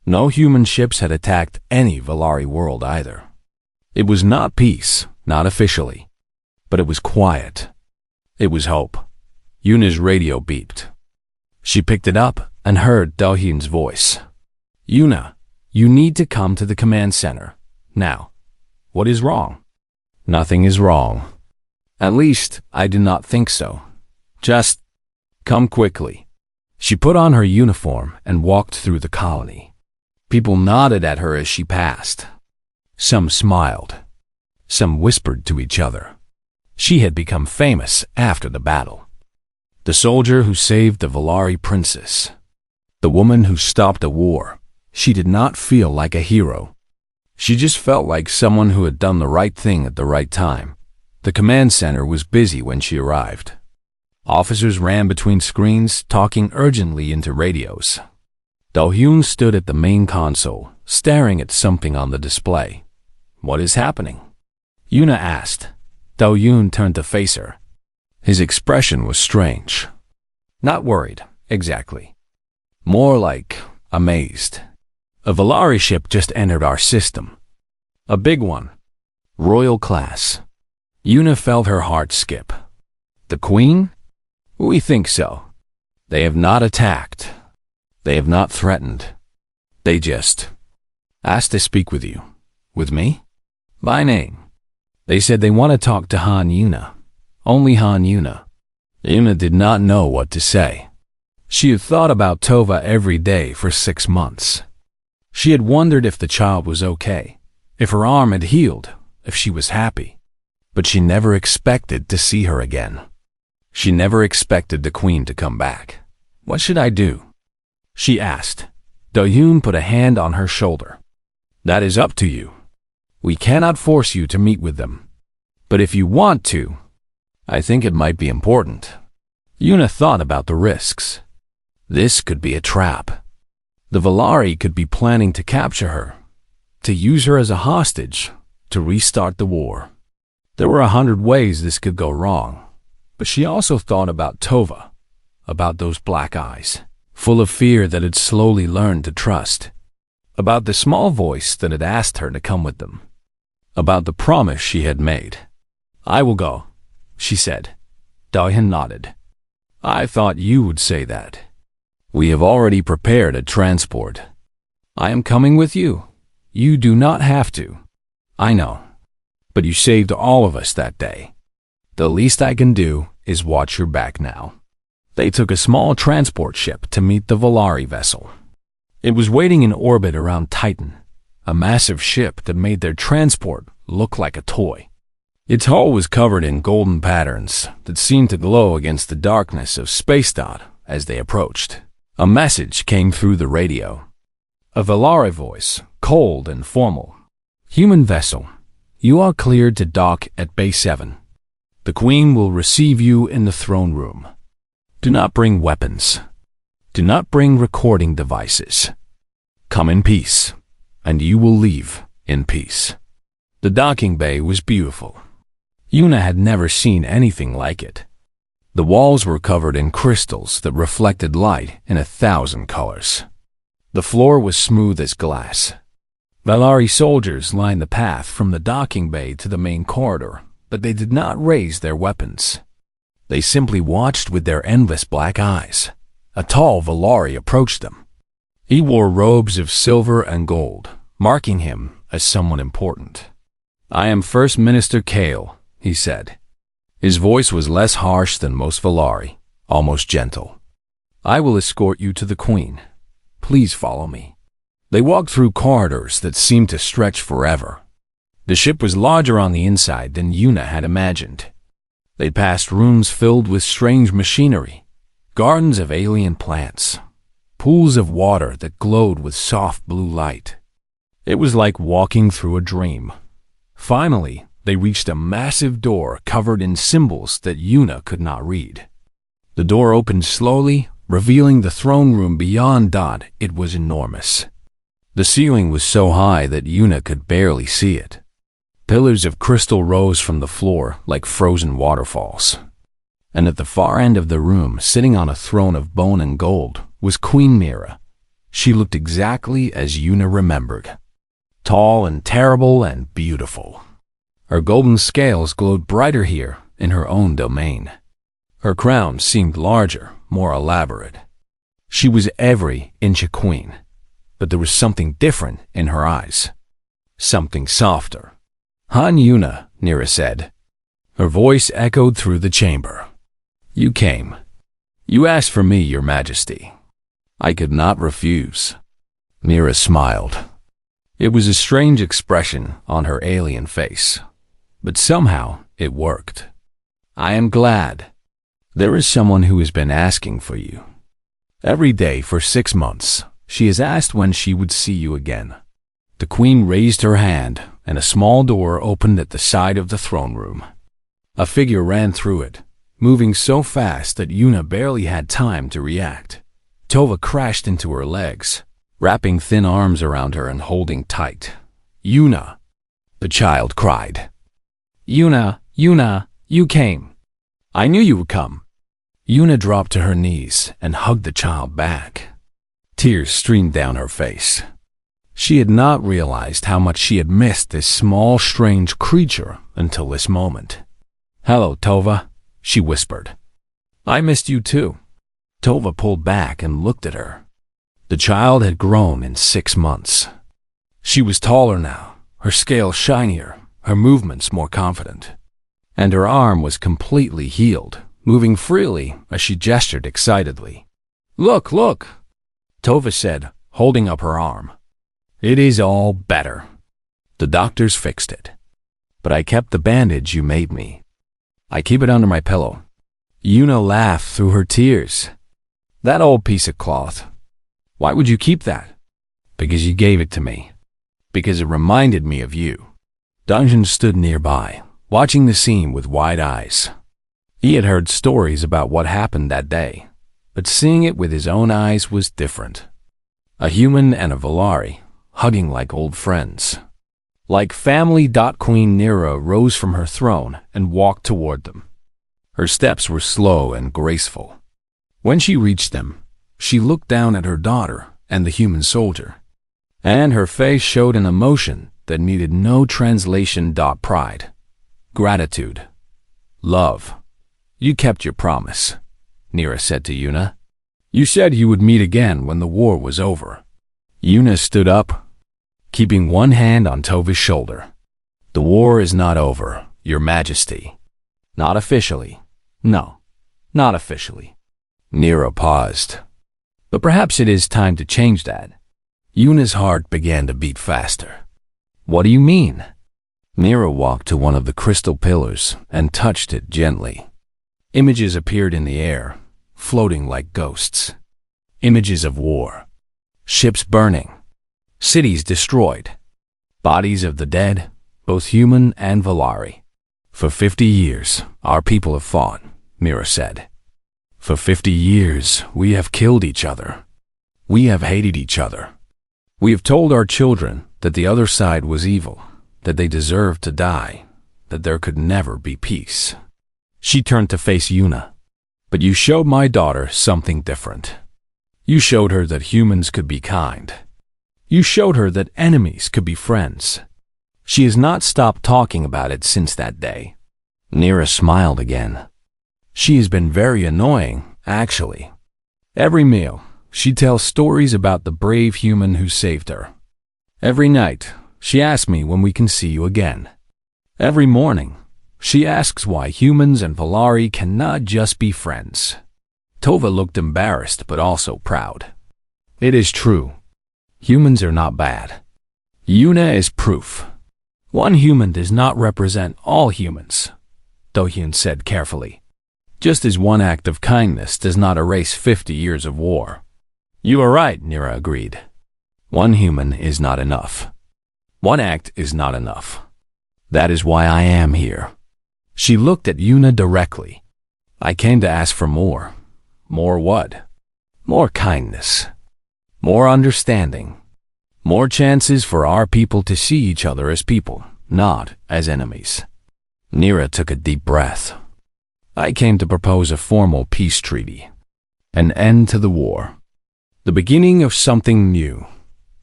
No human ships had attacked any Valari world either. It was not peace, not officially. But it was quiet. It was hope. Yuna's radio beeped. She picked it up and heard Do-Hyun's voice. "Yuna, you need to come to the command center. Now. What is wrong?" "Nothing is wrong. At least, I do not think so. Just come quickly." She put on her uniform and walked through the colony. People nodded at her as she passed. Some smiled. Some whispered to each other. She had become famous after the battle. The soldier who saved the Valari princess. The woman who stopped a war. She did not feel like a hero. She just felt like someone who had done the right thing at the right time. The command center was busy when she arrived. Officers ran between screens, talking urgently into radios. Do-Hyun stood at the main console, staring at something on the display. "What is happening?" Yuna asked. Do-Hyun turned to face her. His expression was strange. Not worried, exactly. More like amazed. "A Valari ship just entered our system. A big one. Royal class." Yuna felt her heart skip. "The Queen? We think so. They have not attacked. They have not threatened. They just asked to speak with you." "With me?" "By name. They said they want to talk to Han Yuna. Only Han Yuna." Yuna did not know what to say. She had thought about Tova every day for 6 months. She had wondered if the child was okay, if her arm had healed, if she was happy. But she never expected to see her again. She never expected the Queen to come back. "What should I do?" she asked. Do-yoon put a hand on her shoulder. "That is up to you. We cannot force you to meet with them. But if you want to, I think it might be important." Yuna thought about the risks. This could be a trap. The Valari could be planning to capture her, to use her as a hostage, to restart the war. There were 100 ways this could go wrong, but she also thought about Tova, about those black eyes, full of fear that had slowly learned to trust, about the small voice that had asked her to come with them, about the promise she had made. "I will go," she said. Do-hyun nodded. "I thought you would say that. We have already prepared a transport. I am coming with you. You do not have to. I know. But you saved all of us that day. The least I can do is watch your back now." They took a small transport ship to meet the Valari vessel. It was waiting in orbit around Titan, a massive ship that made their transport look like a toy. Its hull was covered in golden patterns that seemed to glow against the darkness of space as they approached. A message came through the radio. A Valari voice, cold and formal. "Human vessel, you are cleared to dock at Bay 7. The Queen will receive you in the throne room. Do not bring weapons. Do not bring recording devices. Come in peace, and you will leave in peace." The docking bay was beautiful. Yuna had never seen anything like it. The walls were covered in crystals that reflected light in 1,000 colors. The floor was smooth as glass. Valari soldiers lined the path from the docking bay to the main corridor, but they did not raise their weapons. They simply watched with their endless black eyes. A tall Valari approached them. He wore robes of silver and gold, marking him as someone important. "I am First Minister Kale," he said. His voice was less harsh than most Valari, almost gentle. "I will escort you to the Queen. Please follow me." They walked through corridors that seemed to stretch forever. The ship was larger on the inside than Yuna had imagined. They passed rooms filled with strange machinery, gardens of alien plants, pools of water that glowed with soft blue light. It was like walking through a dream. Finally, they reached a massive door covered in symbols that Yuna could not read. The door opened slowly, revealing the throne room beyond. It was enormous. The ceiling was so high that Yuna could barely see it. Pillars of crystal rose from the floor like frozen waterfalls. And at the far end of the room, sitting on a throne of bone and gold, was Queen Mira. She looked exactly as Yuna remembered. Tall and terrible and beautiful. Her golden scales glowed brighter here in her own domain. Her crown seemed larger, more elaborate. She was every inch a queen, but there was something different in her eyes. Something softer. "Han Yuna," Mira said. Her voice echoed through the chamber. "You came. You asked for me, Your Majesty. I could not refuse." Mira smiled. It was a strange expression on her alien face, but somehow it worked. "I am glad. There is someone who has been asking for you. Every day for 6 months, she has asked when she would see you again." The Queen raised her hand, and a small door opened at the side of the throne room. A figure ran through it, moving so fast that Yuna barely had time to react. Tova crashed into her legs, wrapping thin arms around her and holding tight. "Yuna!" the child cried. "Yuna, Yuna, you came. I knew you would come." Yuna dropped to her knees and hugged the child back. Tears streamed down her face. She had not realized how much she had missed this small, strange creature until this moment. "Hello, Tova," she whispered. "I missed you too." Tova pulled back and looked at her. The child had grown in 6 months. She was taller now, her scales shinier, her movements more confident. And her arm was completely healed, moving freely as she gestured excitedly. "Look, look," Tova said, holding up her arm. It is all better. The doctors fixed it. But I kept the bandage you made me. I keep it under my pillow. Yuna laughed through her tears. That old piece of cloth. Why would you keep that? Because you gave it to me. Because it reminded me of you. Dungeon stood nearby, watching the scene with wide eyes. He had heard stories about what happened that day, but seeing it with his own eyes was different. A human and a Valari, hugging like old friends. Like family. Queen Nira rose from her throne and walked toward them. Her steps were slow and graceful. When she reached them, she looked down at her daughter and the human soldier, and her face showed an emotion that needed no translation. Pride, gratitude, love. You kept your promise, Nira said to Yuna. You said you would meet again when the war was over. Yuna stood up, keeping one hand on Tova's shoulder. The war is not over, Your Majesty. Not officially. No, not officially. Nira paused. But perhaps it is time to change that. Yuna's heart began to beat faster. What do you mean? Nira walked to one of the crystal pillars and touched it gently. Images appeared in the air, floating like ghosts. Images of war. Ships burning. Cities destroyed. Bodies of the dead, both human and Valari. For 50 years, our people have fought, Nira said. For 50 years, we have killed each other. We have hated each other. We have told our children that the other side was evil, that they deserved to die, that there could never be peace. She turned to face Yuna. But you showed my daughter something different. You showed her that humans could be kind. You showed her that enemies could be friends. She has not stopped talking about it since that day. Nira smiled again. She has been very annoying, actually. Every meal, she tells stories about the brave human who saved her. Every night, she asks me when we can see you again. Every morning, she asks why humans and Valari cannot just be friends. Tova looked embarrassed but also proud. It is true. Humans are not bad. Yuna is proof. One human does not represent all humans, Dohyun said carefully. Just as one act of kindness does not erase 50 years of war. You are right, Nira agreed. One human is not enough. One act is not enough. That is why I am here. She looked at Yuna directly. I came to ask for more. More what? More kindness. More understanding. More chances for our people to see each other as people, not as enemies. Nira took a deep breath. I came to propose a formal peace treaty. An end to the war. The beginning of something new.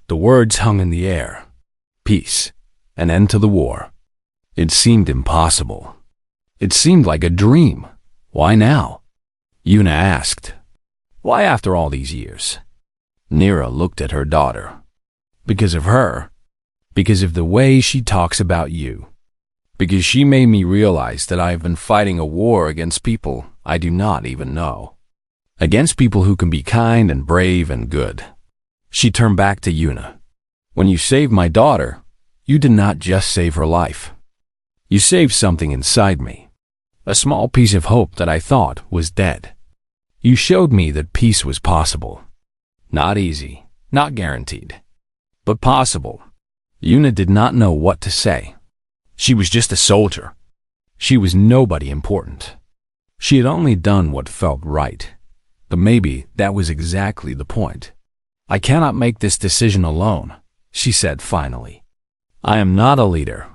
The words hung in the air. Peace. An end to the war. It seemed impossible. It seemed like a dream. Why now? Yuna asked. Why after all these years? Nira looked at her daughter. Because of her. Because of the way she talks about you. Because she made me realize that I have been fighting a war against people I do not even know. Against people who can be kind and brave and good. She turned back to Yuna. When you saved my daughter, you did not just save her life. You saved something inside me. A small piece of hope that I thought was dead. You showed me that peace was possible. Not easy, not guaranteed, but possible. Yuna did not know what to say. She was just a soldier. She was nobody important. She had only done what felt right. But maybe that was exactly the point. I cannot make this decision alone, she said finally. I am not a leader.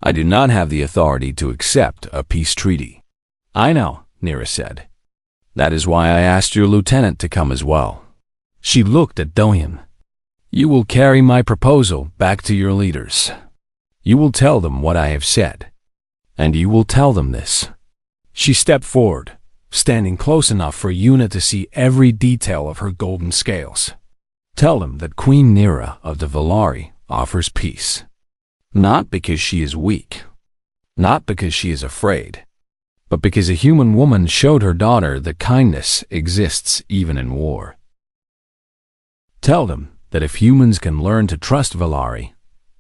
I do not have the authority to accept a peace treaty. I know, Nira said. That is why I asked your lieutenant to come as well. She looked at Dohyun. You will carry my proposal back to your leaders. You will tell them what I have said. And you will tell them this. She stepped forward, standing close enough for Yuna to see every detail of her golden scales. Tell them that Queen Nira of the Valari offers peace. Not because she is weak. Not because she is afraid. But because a human woman showed her daughter that kindness exists even in war. Tell them that if humans can learn to trust Valari,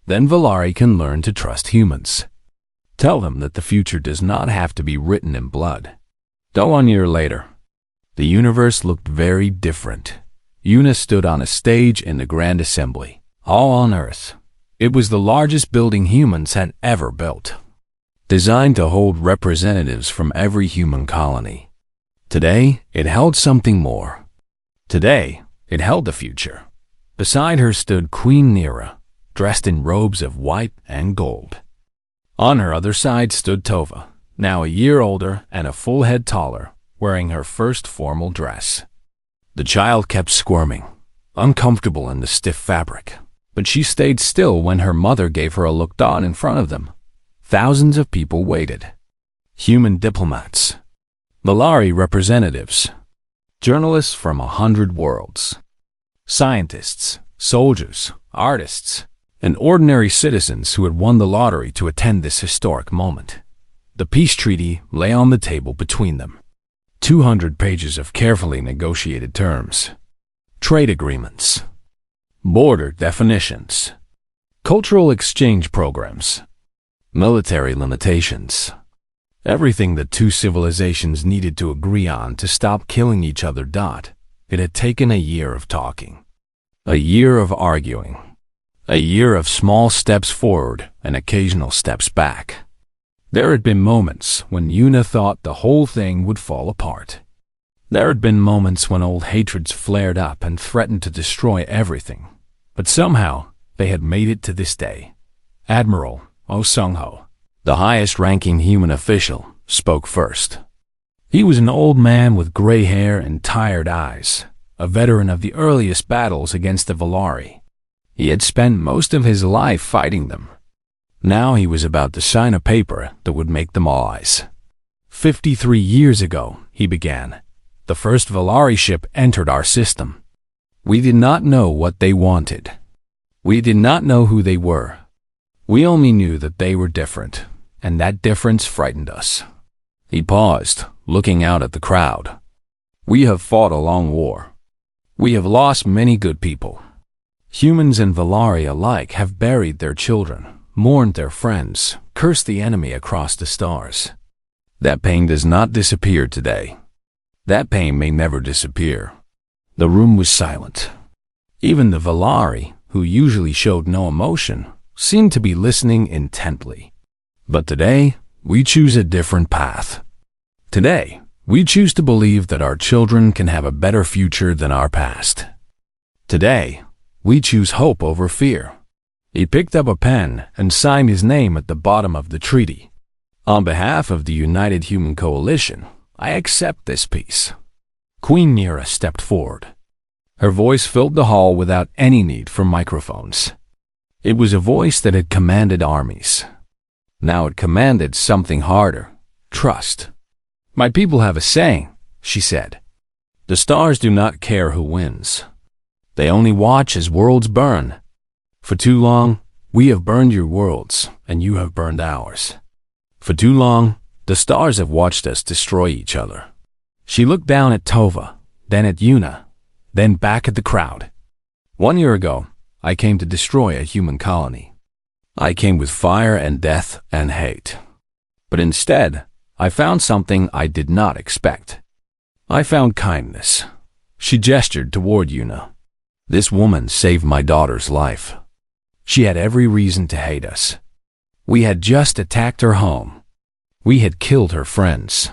then Valari can learn to trust humans. Tell them that the future does not have to be written in blood. Though 1 year later, the universe looked very different. Una stood on a stage in the Grand Assembly, all on Earth. It was the largest building humans had ever built, designed to hold representatives from every human colony. Today, it held something more. Today, it held the future. Beside her stood Queen Nera, dressed in robes of white and gold. On her other side stood Tova, now a year older and a full head taller, wearing her first formal dress. The child kept squirming, uncomfortable in the stiff fabric, but she stayed still when her mother gave her a look on in front of them. Thousands of people waited. Human diplomats, Valari representatives, journalists from 100 worlds, scientists, soldiers, artists, and ordinary citizens who had won the lottery to attend this historic moment. The peace treaty lay on the table between them. 200 pages of carefully negotiated terms, trade agreements, border definitions, cultural exchange programs, military limitations, everything that two civilizations needed to agree on to stop killing each other. It had taken a year of talking, a year of arguing, a year of small steps forward and occasional steps back. There had been moments when Una thought the whole thing would fall apart. There had been moments when old hatreds flared up and threatened to destroy everything. But somehow, they had made it to this day. Admiral Oh Sung-ho, the highest-ranking human official, spoke first. He was an old man with gray hair and tired eyes, a veteran of the earliest battles against the Valari. He had spent most of his life fighting them. Now he was about to sign a paper that would make them allies. 53 years ago, he began, the first Valari ship entered our system. We did not know what they wanted. We did not know who they were. We only knew that they were different, and that difference frightened us. He paused, looking out at the crowd. We have fought a long war. We have lost many good people. Humans and Valari alike have buried their children, mourned their friends, cursed the enemy across the stars. That pain does not disappear today. That pain may never disappear. The room was silent. Even the Valari, who usually showed no emotion, seemed to be listening intently. But today, we choose a different path. Today, we choose to believe that our children can have a better future than our past. Today, we choose hope over fear. He picked up a pen and signed his name at the bottom of the treaty. On behalf of the United Human Coalition, I accept this peace. Queen Nera stepped forward. Her voice filled the hall without any need for microphones. It was a voice that had commanded armies. Now it commanded something harder, trust. My people have a saying, she said. The stars do not care who wins. They only watch as worlds burn. For too long, we have burned your worlds, and you have burned ours. For too long, the stars have watched us destroy each other. She looked down at Tova, then at Una, then back at the crowd. 1 year ago, I came to destroy a human colony. I came with fire and death and hate. But instead, I found something I did not expect. I found kindness. She gestured toward Una. This woman saved my daughter's life. She had every reason to hate us. We had just attacked her home. We had killed her friends.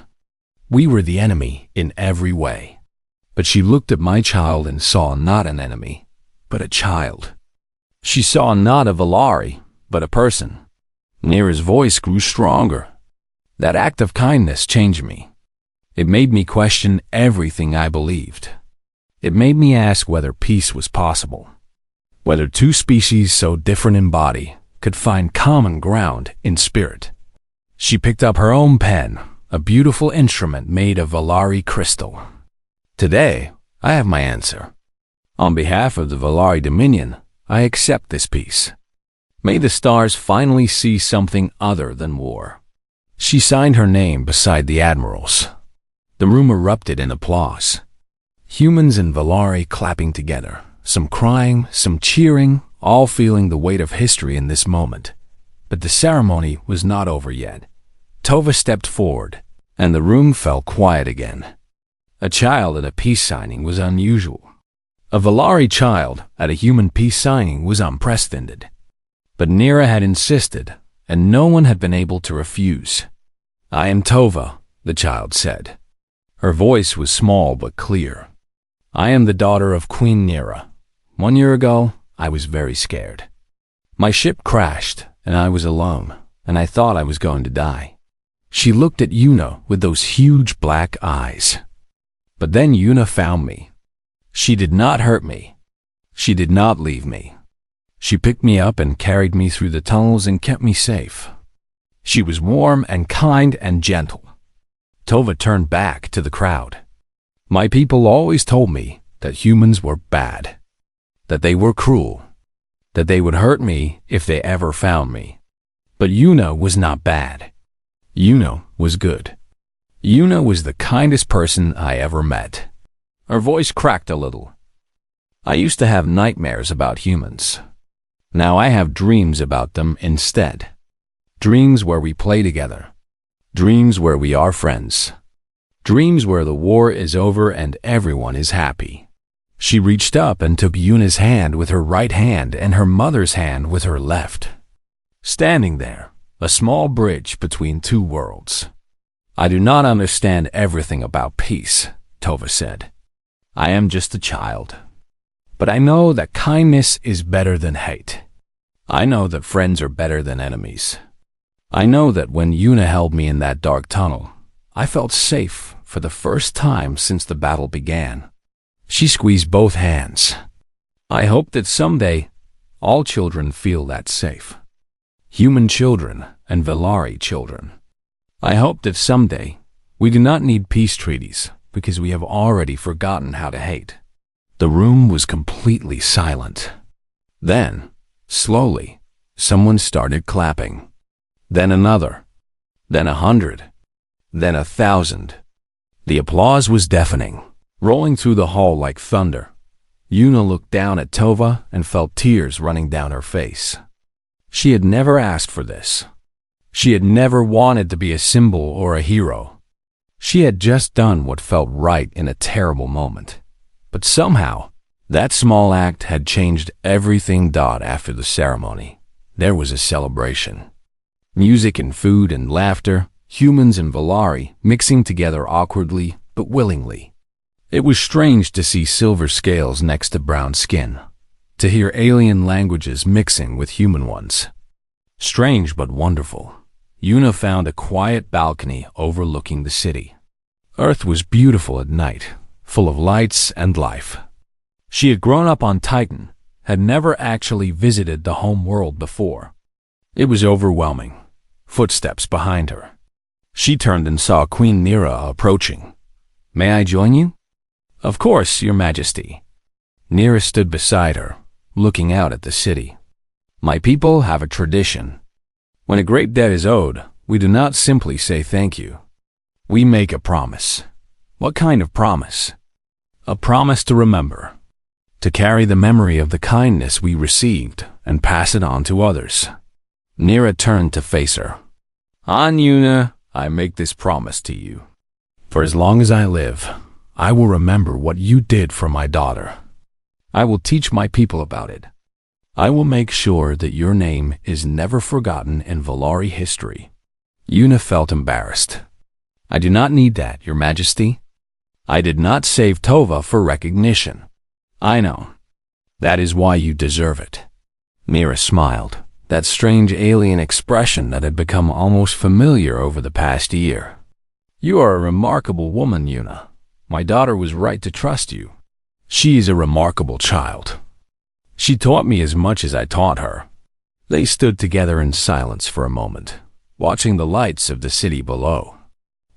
We were the enemy in every way. But she looked at my child and saw not an enemy, but a child. She saw not a Valari, but a person. Nera's voice grew stronger. That act of kindness changed me. It made me question everything I believed. It made me ask whether peace was possible, whether two species so different in body could find common ground in spirit. She picked up her own pen, a beautiful instrument made of Valari crystal. Today, I have my answer. On behalf of the Valari Dominion, I accept this peace. May the stars finally see something other than war. She signed her name beside the admirals. The room erupted in applause. Humans and Valari clapping together, some crying, some cheering, all feeling the weight of history in this moment. But the ceremony was not over yet. Tova stepped forward, and the room fell quiet again. A child at a peace signing was unusual. A Valari child at a human peace signing was unprecedented. But Nira had insisted, and no one had been able to refuse. "I am Tova," the child said. Her voice was small but clear. "I am the daughter of Queen Nira. 1 year ago, I was very scared. My ship crashed, and I was alone, and I thought I was going to die." She looked at Yuna with those huge black eyes. But then Yuna found me. She did not hurt me. She did not leave me. She picked me up and carried me through the tunnels and kept me safe. She was warm and kind and gentle. Tova turned back to the crowd. "My people always told me that humans were bad, that they were cruel, that they would hurt me if they ever found me. But Yuna was not bad. Yuna was good. Yuna was the kindest person I ever met." Her voice cracked a little. "I used to have nightmares about humans. Now I have dreams about them instead. Dreams where we play together. Dreams where we are friends. Dreams where the war is over and everyone is happy." She reached up and took Yuna's hand with her right hand and her mother's hand with her left. Standing there, a small bridge between two worlds. "I do not understand everything about peace," Tova said. "I am just a child. But I know that kindness is better than hate. I know that friends are better than enemies. I know that when Yuna held me in that dark tunnel, I felt safe for the first time since the battle began." She squeezed both hands. "I hope that someday all children feel that safe. Human children and Valari children. I hope that someday we do not need peace treaties because we have already forgotten how to hate." The room was completely silent. Then, slowly, someone started clapping. Then another. Then 100. Then 1,000. The applause was deafening, rolling through the hall like thunder. Yuna looked down at Tova and felt tears running down her face. She had never asked for this. She had never wanted to be a symbol or a hero. She had just done what felt right in a terrible moment. But somehow, that small act had changed everything. After the ceremony, there was a celebration. Music and food and laughter, humans and Valari mixing together awkwardly but willingly. It was strange to see silver scales next to brown skin, to hear alien languages mixing with human ones. Strange but wonderful. Yuna found a quiet balcony overlooking the city. Earth was beautiful at night, full of lights and life. She had grown up on Titan, had never actually visited the home world before. It was overwhelming. Footsteps behind her. She turned and saw Queen Nira approaching. "May I join you?" "Of course, Your Majesty." Nira stood beside her, looking out at the city. "My people have a tradition. When a great debt is owed, we do not simply say thank you. We make a promise." "What kind of promise?" "A promise to remember. To carry the memory of the kindness we received and pass it on to others." Nira turned to face her. "On Yuna, I make this promise to you. For as long as I live, I will remember what you did for my daughter. I will teach my people about it. I will make sure that your name is never forgotten in Valari history." Yuna felt embarrassed. "I do not need that, Your Majesty. I did not save Tova for recognition. I know. That is why you deserve it." Nira smiled, that strange alien expression that had become almost familiar over the past year. "You are a remarkable woman, Yuna. My daughter was right to trust you. She is a remarkable child. She taught me as much as I taught her." They stood together in silence for a moment, watching the lights of the city below.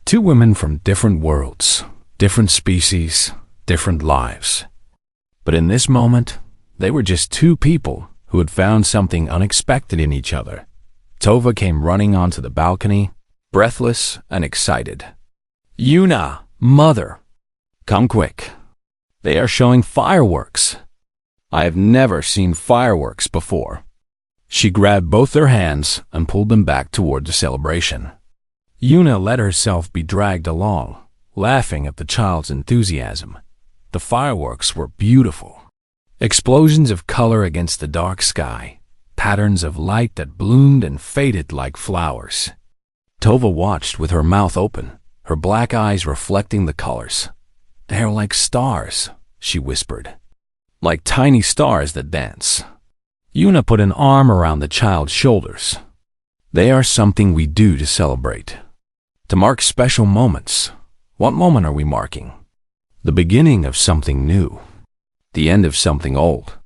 Two women from different worlds, different species, different lives. But in this moment, they were just two people who had found something unexpected in each other. Tova came running onto the balcony, breathless and excited. "Yuna, mother, come quick. They are showing fireworks." I have never seen fireworks before." She grabbed both their hands and pulled them back toward the celebration. Yuna let herself be dragged along, laughing at the child's enthusiasm. The fireworks were beautiful. Explosions of color against the dark sky, patterns of light that bloomed and faded like flowers. Tova watched with her mouth open, her black eyes reflecting the colors. "They're like stars," she whispered. "Like tiny stars that dance." Yuna put an arm around the child's shoulders. "They are something we do to celebrate, to mark special moments." What moment are we marking? The beginning of something new, the end of something old.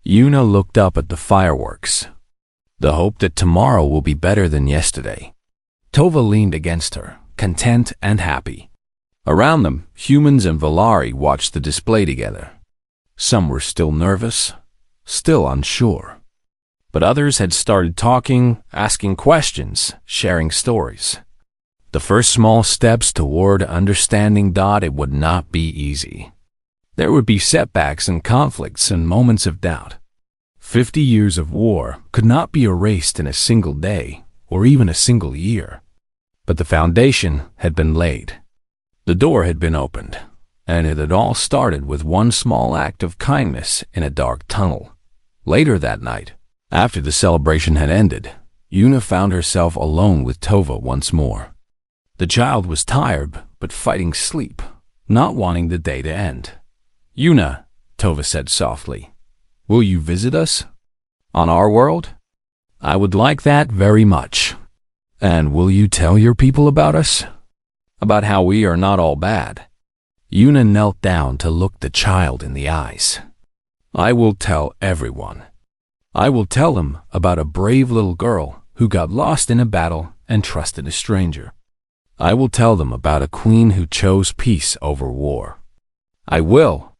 Yuna looked up at the fireworks. The hope that tomorrow will be better than yesterday. Tova leaned against her, content and happy. Around them, humans and Valari watched the display together. Some were still nervous, still unsure. But others had started talking, asking questions, sharing stories. The first small steps toward understanding that it would not be easy. There would be setbacks and conflicts and moments of doubt. 50 years of war could not be erased in a single day or even a single year. But the foundation had been laid. The door had been opened, and it had all started with one small act of kindness in a dark tunnel. Later that night, after the celebration had ended, Yuna found herself alone with Tova once more. The child was tired, but fighting sleep, not wanting the day to end. "Yuna," Tova said softly, "will you visit us? On our world? I would like that very much. And will you tell your people about us? About how we are not all bad?" Yuna knelt down to look the child in the eyes. "I will tell everyone. I will tell them about a brave little girl who got lost in a battle and trusted a stranger. I will tell them about a queen who chose peace over war. I will,